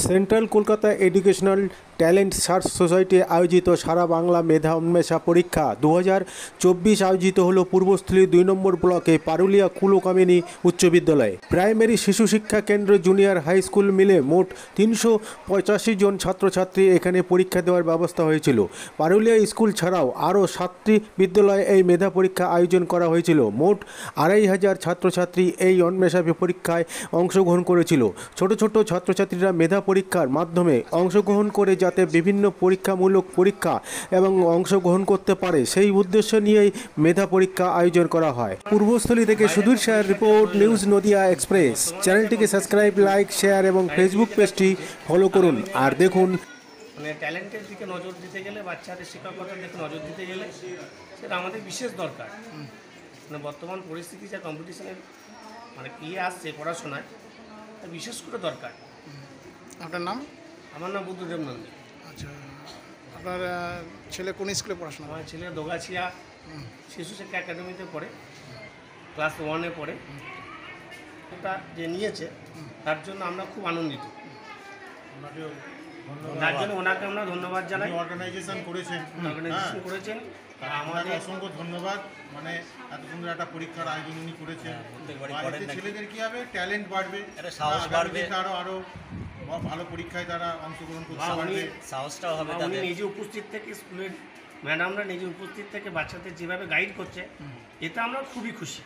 Central Kolkata educational talent search society আয়োজিত সারা বাংলা মেধা উন্মেষা পরীক্ষা 2024 আয়োজিত হলো পূর্বস্থলী 2 নম্বর ব্লকে পারুলিয়া কুলকামিনী উচ্চ বিদ্যালয়ে। প্রাইমারি শিশু শিক্ষা কেন্দ্র, জুনিয়র হাই স্কুল মিলে মোট 385 জন ছাত্রছাত্রী এখানে পরীক্ষা দেওয়ার ব্যবস্থা হয়েছিল। পারুলিয়া স্কুল ছাড়াও আরও 7টি বিদ্যালয়ে এই মেধা পরীক্ষা আয়োজন করা হয়েছিল। মোট 2500 ছাত্রছাত্রী এই উন্মেষা পরীক্ষায় অংশগ্রহণ করেছিল। ছোট ছোট ছাত্রছাত্রীরা মেধা পরীক্ষার মাধ্যমে অংশগ্রহণ করে যাতে বিভিন্ন পরীক্ষামূলক পরীক্ষা এবং অংশগ্রহণ করতে পারে সেই উদ্দেশ্য নিয়েই মেধা পরীক্ষা আয়োজন করা হয়। পূর্বস্থলী থেকে সুধীর শাহের রিপোর্ট, নিউজ নদিয়া এক্সপ্রেস। চ্যানেলটিকে সাবস্ক্রাইব, লাইক, শেয়ার এবং ফেসবুক পেজটি ফলো করুন আর দেখুন। মানে ট্যালেন্টের দিকে নজর দিতে গেলে, বাচ্চাদের শিক্ষকতার দিকে নজর দিতে গেলে সেটা আমাদের বিশেষ দরকার। মানে বর্তমান পরিস্থিতি যা কম্পিটিশনের মানে আসছে পড়াশোনায়, বিশেষ করে দরকার। আপনার নাম? আমার নাম বুদ্ধদেব নন্দী। আচ্ছা, আপনার ছেলে কোন স্কুলে পড়াশোনা? আমার ছেলে দোগাছিয়া শিশু শিক্ষা একাডেমিতে পড়ে, ক্লাস 1-এ পড়ে। ওটা যে নিয়েছে তার জন্য আমরা খুব আনন্দিত। তার জন্য ওনাকে আমরা ধন্যবাদ জানাই। অর্গানাইজেশন করেছেন আমাদের অসংখ্য ধন্যবাদ। মানে এত সুন্দর একটা পরীক্ষার আয়োজন উনি করেছেন। ছেলেদের কি হবে, ট্যালেন্ট বাড়বে, সাহস বাড়বে, আরো ভালো পরীক্ষায় তারা অংশগ্রহণ করতে পারবে, সাহসটাও হবে। উনি নিজে উপস্থিত থেকে, স্কুলের ম্যাডামরা নিজে উপস্থিত থেকে বাচ্চাদের যেভাবে গাইড করছে, এতে আমরা খুবই খুশি।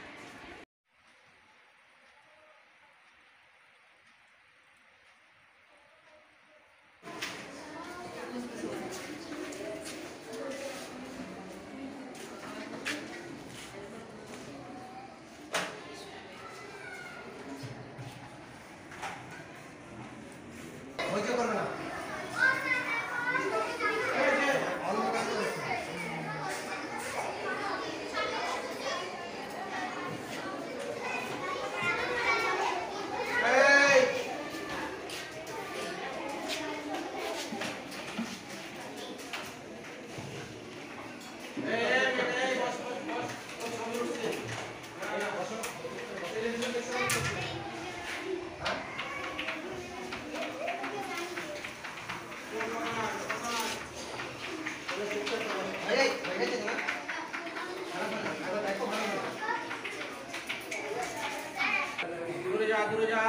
দূরে যা।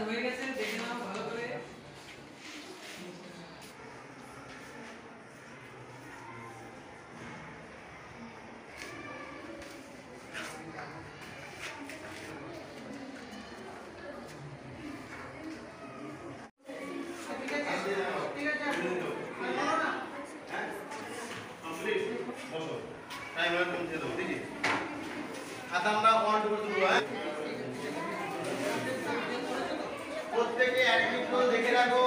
হয়ে গেছে, দেখে নাও ভালো করে। প্রত্যেকে অ্যাক্টিভ দেখে রাখো।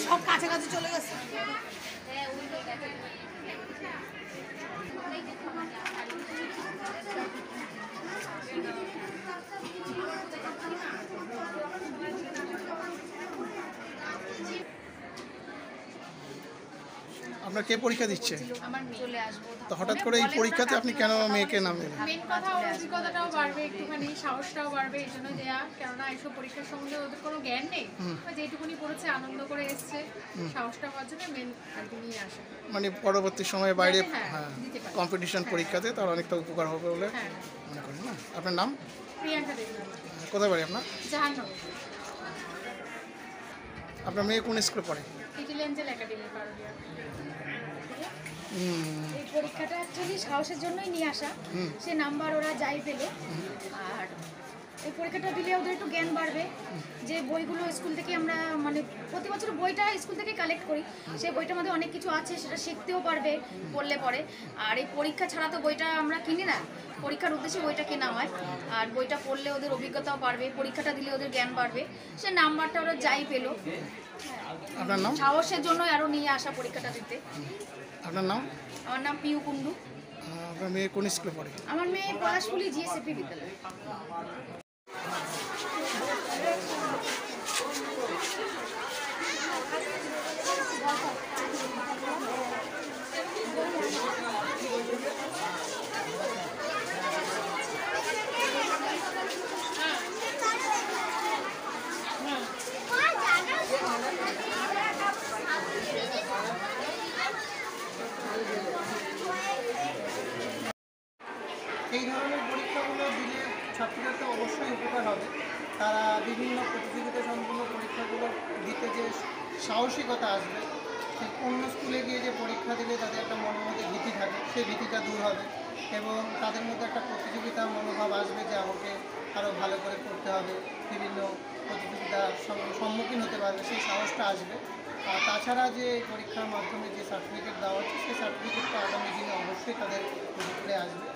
সব কাছাকাছি চলে গেছে। আপনার আপনার কে পরীক্ষা দিচ্ছে? আমার চলে আসবো। তো হঠাৎ করে এই পরীক্ষাতে আপনি কেন মেয়েকে নামলেন? মেন কথা ওর অভিজ্ঞতাটাও বাড়বে, একটুখানি সাহসটাও বাড়বে, এই জন্য দেয়া। কেননা এইসব পরীক্ষার সম্বন্ধে ওদের কোনো জ্ঞান নেই, যেটুকুনি পড়েছে আনন্দ করে এসছে, সাহসটা হওয়ার জন্য মেন আর কি নিয়ে আসে। মানে পরবর্তী সময়ে বাইরে হ্যাঁ, দিতে পারে। কম্পিটিশন পরীক্ষাতে তার অনেকটা উপকার হবে বলে হ্যাঁ, মনে করেন না? আপনার নাম? প্রিয়াঙ্কা দেবনাথ, কোথায় বাড়ি আপনার? জাহান্নগর, আপনার মেয়ে কোন স্কুলে পড়ে? Little Angel Academy, Purulia. এই পরীক্ষাটা অ্যাকচুয়ালি সাহসের জন্যই নিয়ে আসা। সে নাম্বার ওরা যাই পেল, আর এই পরীক্ষাটা দিলে ওদের একটু জ্ঞান বাড়বে। যে বইগুলো স্কুল থেকে আমরা মানে প্রতি বছর বইটা স্কুল থেকে কালেক্ট করি, সেই বইটার মধ্যে অনেক কিছু আছে, সেটা শিখতেও পারবে পড়লে পরে। আর এই পরীক্ষা ছাড়া তো বইটা আমরা কিনি না, পরীক্ষার উদ্দেশ্যে বইটা কেনা হয়। আর বইটা পড়লে ওদের অভিজ্ঞতাও বাড়বে, পরীক্ষাটা দিলে ওদের জ্ঞান বাড়বে। সে নাম্বারটা ওরা যাই পেলো, আপনার নাম? সাহসের জন্যই আরও নিয়ে আসা পরীক্ষাটা দিতে। আপনার নাম? আমার নাম পিউ কুন্ডু। আপনার মেয়ে কোন স্কুলে পড়ে? আমার মেয়ে পলাশপুলি জিএসএপি বিদ্যালয়। এই ধরনের পরীক্ষাগুলো দিলে ছাত্রীদের তো অবশ্যই উপকার হবে। তারা বিভিন্ন প্রতিযোগিতা সম্পন্ন পরীক্ষাগুলো দিতে যে সাহসিকতা আসবে, সেই অন্য স্কুলে গিয়ে যে পরীক্ষা দিলে তাদের একটা মনের মধ্যে ভীতি থাকে, সেই ভীতিটা দূর হবে এবং তাদের মধ্যে একটা প্রতিযোগিতার মনোভাব আসবে যে আমাকে আরও ভালো করে করতে হবে, বিভিন্ন প্রতিযোগিতার সম্মুখীন হতে পারবে, সেই সাহসটা আসবে। আর তাছাড়া যে পরীক্ষার মাধ্যমে যে সার্টিফিকেট দেওয়া হচ্ছে, সেই সার্টিফিকেটটা আগামী দিনে অবশ্যই তাদের উপকারে আসবে।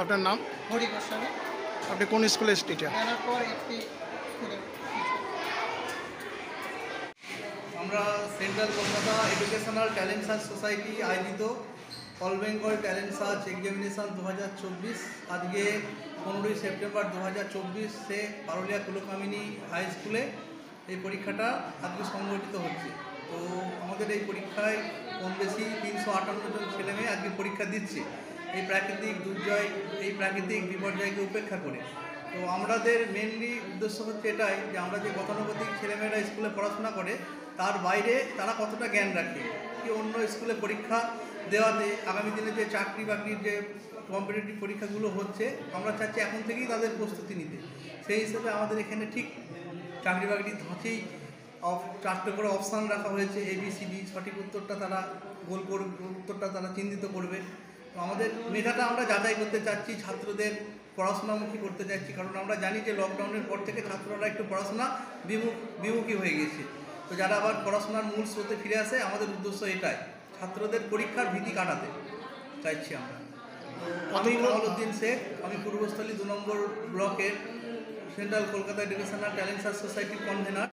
আপনার নাম? হরি গোস্বামী, আপনি কোন স্কুলের টিচার? জানার পর একটি স্কুলে। আমরা central Kolkata educational talent search society আয়োজিত all Bengal talent search examination 2024 আজকে 15ই সেপ্টেম্বর 2024 পারুলিয়া কুলকামিনী হাই স্কুলে এই পরীক্ষাটা আজকে সংগঠিত হচ্ছে। তো আমাদের এই পরীক্ষায় কম বেশি 358 জন ছেলেমেয়ে আজকে পরীক্ষা দিচ্ছে এই প্রাকৃতিক দুর্জয়, এই প্রাকৃতিক বিপর্যয়কে উপেক্ষা করে। তো আমাদের মেনলি উদ্দেশ্য হচ্ছে এটাই যে আমরা যে গতানুগতিক ছেলেমেয়েরা স্কুলে পড়াশোনা করে তার বাইরে তারা কতটা জ্ঞান রাখে, কি অন্য স্কুলে পরীক্ষা দেওয়াতে আগামী দিনে যে চাকরি বাকরির যে কম্পিটিটিভ পরীক্ষাগুলো হচ্ছে আমরা চাচ্ছি এখন থেকেই তাদের প্রস্তুতি নিতে। সেই হিসেবে আমাদের এখানে ঠিক চাকরি বাকরির ধাঁচেই 4টে করে অপশান রাখা হয়েছে, ABCD, সঠিক উত্তরটা তারা উত্তরটা তারা চিহ্নিত করবে। তো আমাদের মেধাটা আমরা যাচাই করতে চাচ্ছি, ছাত্রদের পড়াশোনামুখী করতে চাচ্ছি, কারণ আমরা জানি যে লকডাউনের পর থেকে ছাত্ররা একটু পড়াশোনা বিমুখী হয়ে গেছে। তো যারা আবার পড়াশোনার মূল স্রোতে ফিরে আসে, আমাদের উদ্দেশ্য এটাই, ছাত্রদের পরীক্ষার ভীতি কাটাতে চাইছি আমরা। আমি কামালউদ্দিন শেখ, আমি পূর্বস্থলী 2 নম্বর ব্লকের central Kolkata educational talent search সোসাইটির কনভেনার।